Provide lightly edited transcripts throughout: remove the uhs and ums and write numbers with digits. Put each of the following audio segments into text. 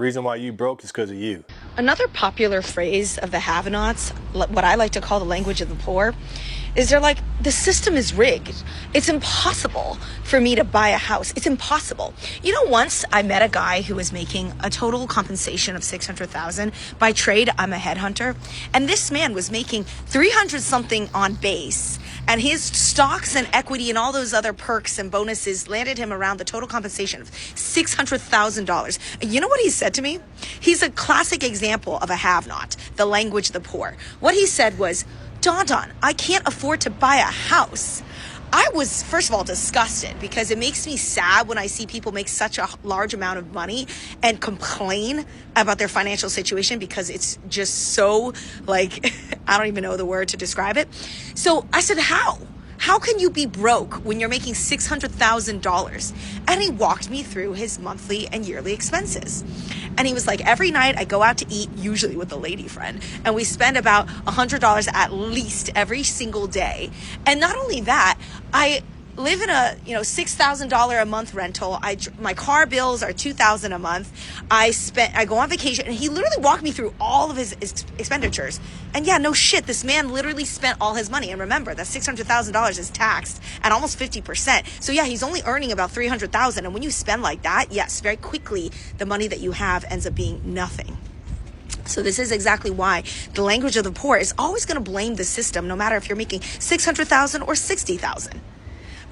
reason why you broke is because of you. Another popular phrase of the have-nots, what I like to call the language of the poor, is they're like, the system is rigged. It's impossible for me to buy a house. It's impossible. You know, once I met a guy who was making a total compensation of $600,000. By trade, I'm a headhunter. And this man was making 300 something on base. And his stocks and equity and all those other perks and bonuses landed him around the total compensation of $600,000. And you know what he said to me? He's a classic example of a have-not, the language of the poor. What he said was, Don, I can't afford to buy a house. I was, first of all, disgusted because it makes me sad when I see people make such a large amount of money and complain about their financial situation because it's just so, like, I don't even know the word to describe it. So I said, how? How can you be broke when you're making $600,000? And he walked me through his monthly and yearly expenses. And he was like, every night I go out to eat, usually with a lady friend, and we spend about $100 at least every single day. And not only that, I live in a $6,000 a month rental. My car bills are $2,000 a month. I go on vacation, and he literally walked me through all of his expenditures. And yeah, no shit, this man literally spent all his money. And remember that $600,000 is taxed at almost 50%. So yeah, he's only earning about $300,000. And when you spend like that, yes, very quickly the money that you have ends up being nothing. So this is exactly why the language of the poor is always going to blame the system, no matter if you're making $600,000 or $60,000.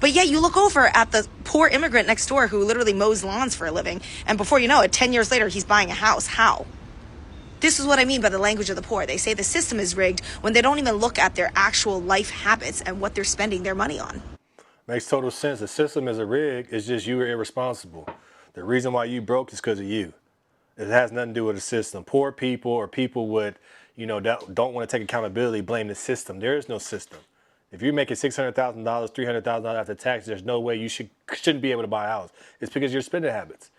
But yeah, you look over at the poor immigrant next door who literally mows lawns for a living. And before you know it, 10 years later, he's buying a house. How? This is what I mean by the language of the poor. They say the system is rigged when they don't even look at their actual life habits and what they're spending their money on. Makes total sense. The system is a rig. It's just you are irresponsible. The reason why you broke is because of you. It has nothing to do with the system. Poor people or people with, that don't want to take accountability blame the system. There is no system. If you're making $600,000, $300,000 after tax, there's no way you shouldn't be able to buy a house. It's because of your spending habits.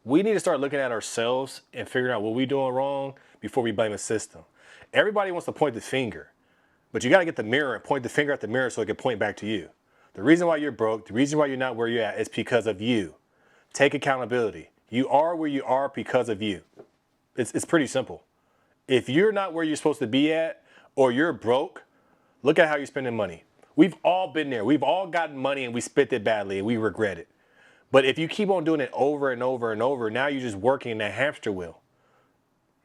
We need to start looking at ourselves and figuring out what we're doing wrong before we blame a system. Everybody wants to point the finger, but you got to get the mirror and point the finger at the mirror so it can point back to you. The reason why you're broke, the reason why you're not where you're at is because of you. Take accountability. You are where you are because of you. It's pretty simple. If you're not where you're supposed to be at or you're broke, look at how you're spending money. We've all been there. We've all gotten money and we spent it badly and we regret it. But if you keep on doing it over and over and over, now you're just working in that hamster wheel.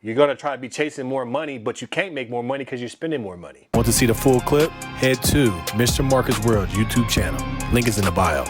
You're going to try to be chasing more money, but you can't make more money because you're spending more money. Want to see the full clip? Head to Mr. Marcus World YouTube channel. Link is in the bio.